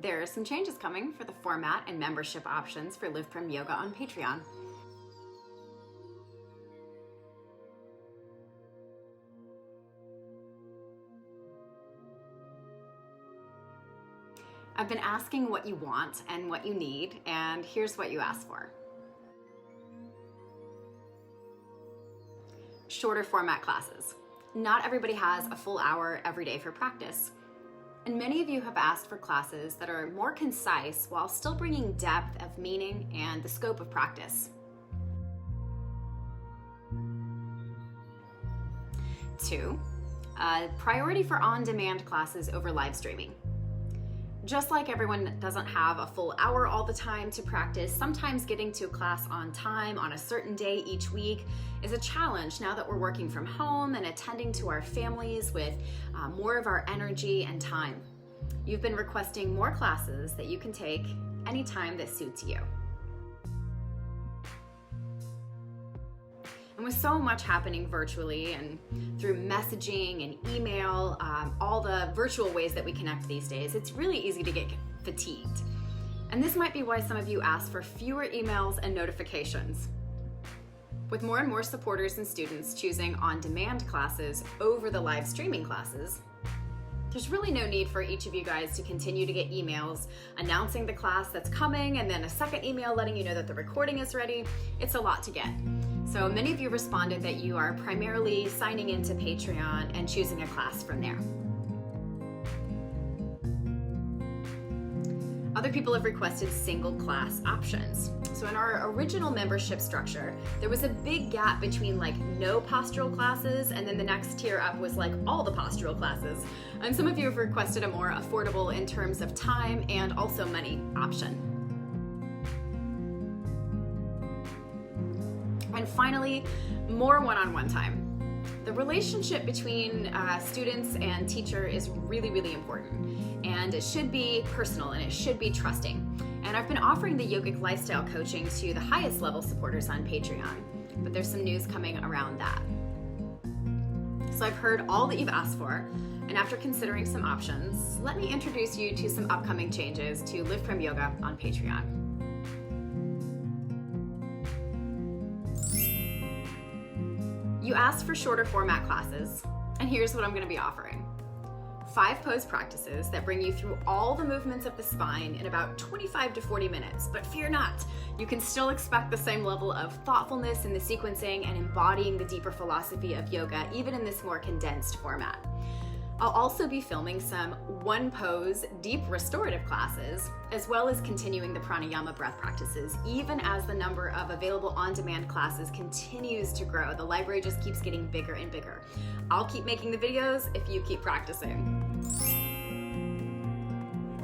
There are some changes coming for the format and membership options for LivPrem Yoga on Patreon. I've been asking what you want and what you need, and here's what you asked for. Shorter format classes. Not everybody has a full hour every day for practice. And many of you have asked for classes that are more concise while still bringing depth of meaning and the scope of practice. 2, priority for on-demand classes over live streaming. Just like everyone doesn't have a full hour all the time to practice, sometimes getting to a class on time on a certain day each week is a challenge now that we're working from home and attending to our families with more of our energy and time. You've been requesting more classes that you can take anytime that suits you. And with so much happening virtually and through messaging and email, all the virtual ways that we connect these days, it's really easy to get fatigued. And this might be why some of you ask for fewer emails and notifications. With more and more supporters and students choosing on-demand classes over the live streaming classes, there's really no need for each of you guys to continue to get emails announcing the class that's coming and then a second email letting you know that the recording is ready. It's a lot to get. So many of you responded that you are primarily signing into Patreon and choosing a class from there. Other people have requested single class options. So in our original membership structure, there was a big gap between like no postural classes and then the next tier up was like all the postural classes. And some of you have requested a more affordable in terms of time and also money option. And finally, more one-on-one time. The relationship between students and teacher is really, really important. And it should be personal and it should be trusting. And I've been offering the yogic lifestyle coaching to the highest level supporters on Patreon, but there's some news coming around that. So I've heard all that you've asked for, and after considering some options, let me introduce you to some upcoming changes to LivPrem Yoga on Patreon. You asked for shorter format classes, and here's what I'm going to be offering. 5 pose practices that bring you through all the movements of the spine in about 25 to 40 minutes, but fear not, you can still expect the same level of thoughtfulness in the sequencing and embodying the deeper philosophy of yoga, even in this more condensed format. I'll also be filming some one pose deep restorative classes, as well as continuing the pranayama breath practices, even as the number of available on-demand classes continues to grow. The library just keeps getting bigger and bigger. I'll keep making the videos if you keep practicing.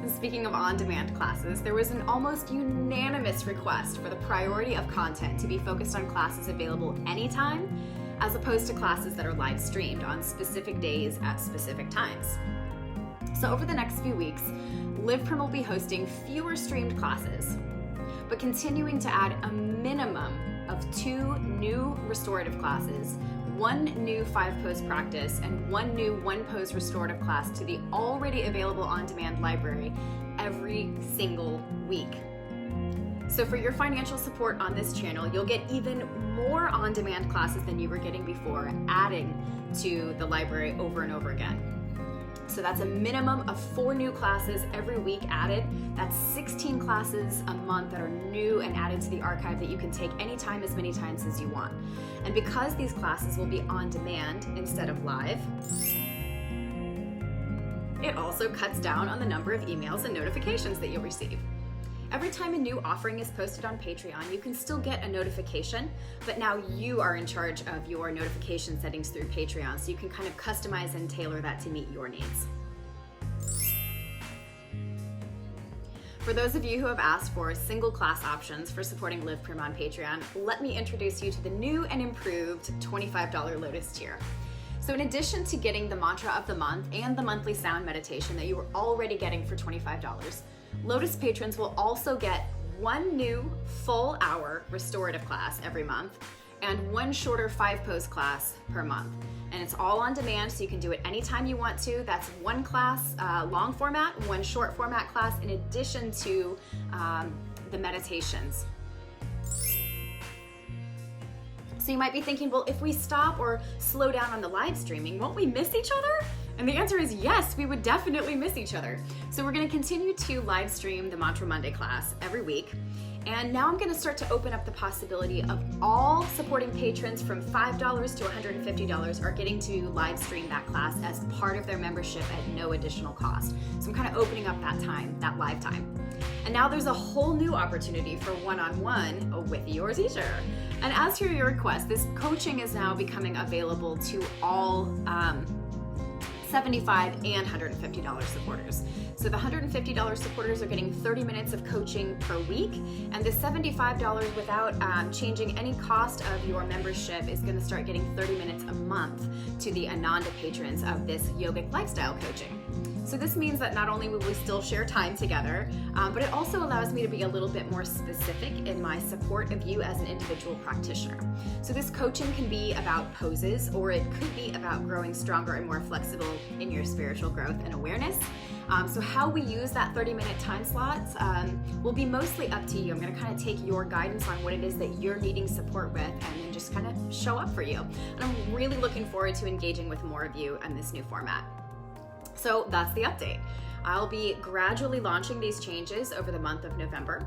And speaking of on-demand classes, there was an almost unanimous request for the priority of content to be focused on classes available anytime, as opposed to classes that are live streamed on specific days at specific times. So over the next few weeks, LivPrem will be hosting fewer streamed classes, but continuing to add a minimum of 2 new restorative classes, 1 new 5-pose practice, and 1 new 1-pose restorative class to the already available on-demand library every single week. So for your financial support on this channel, you'll get even more on-demand classes than you were getting before, adding to the library over and over again. So that's a minimum of 4 new classes every week added. That's 16 classes a month that are new and added to the archive that you can take anytime, as many times as you want. And because these classes will be on demand instead of live, it also cuts down on the number of emails and notifications that you'll receive. Every time a new offering is posted on Patreon, you can still get a notification, but now you are in charge of your notification settings through Patreon, so you can kind of customize and tailor that to meet your needs. For those of you who have asked for single class options for supporting LivPrem on Patreon, let me introduce you to the new and improved $25 Lotus tier. So in addition to getting the mantra of the month and the monthly sound meditation that you were already getting for $25, Lotus patrons will also get 1 new full hour restorative class every month and one shorter 5-post class per month. And it's all on demand, so you can do it anytime you want to. That's one class, long format, one short format class, in addition to the meditations. So you might be thinking, well, if we stop or slow down on the live streaming, won't we miss each other? And the answer is yes, we would definitely miss each other. So we're gonna continue to live stream the Mantra Monday class every week. And now I'm gonna start to open up the possibility of all supporting patrons from $5 to $150 are getting to live stream that class as part of their membership at no additional cost. So I'm kind of opening up that time, that live time. And now there's a whole new opportunity for one-on-one with your teacher. And as for your request, this coaching is now becoming available to all $75 and $150 supporters. So the $150 supporters are getting 30 minutes of coaching per week, and the $75 without changing any cost of your membership is going to start getting 30 minutes a month to the Ananda patrons of this yogic lifestyle coaching. So this means that not only will we still share time together, but it also allows me to be a little bit more specific in my support of you as an individual practitioner. So this coaching can be about poses, or it could be about growing stronger and more flexible in your spiritual growth and awareness. So how we use that 30-minute time slots will be mostly up to you. I'm going to kind of take your guidance on what it is that you're needing support with and then just kind of show up for you. And I'm really looking forward to engaging with more of you in this new format. So that's the update. I'll be gradually launching these changes over the month of November.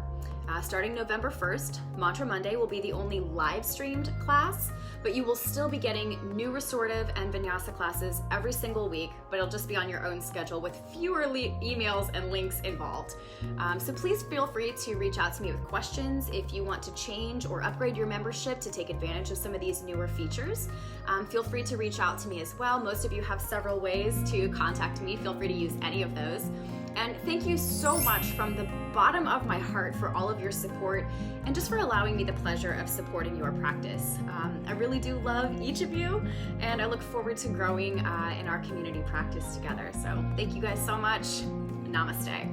Starting November 1st, Mantra Monday will be the only live streamed class, but you will still be getting new restorative and vinyasa classes every single week, but it'll just be on your own schedule with fewer emails and links involved. So please feel free to reach out to me with questions if you want to change or upgrade your membership to take advantage of some of these newer features. Feel free to reach out to me as well. Most of you have several ways to contact me. Feel free to use any of those. And thank you so much from the bottom of my heart for all of your support and just for allowing me the pleasure of supporting your practice. I really do love each of you, and I look forward to growing in our community practice together. So thank you guys so much. Namaste.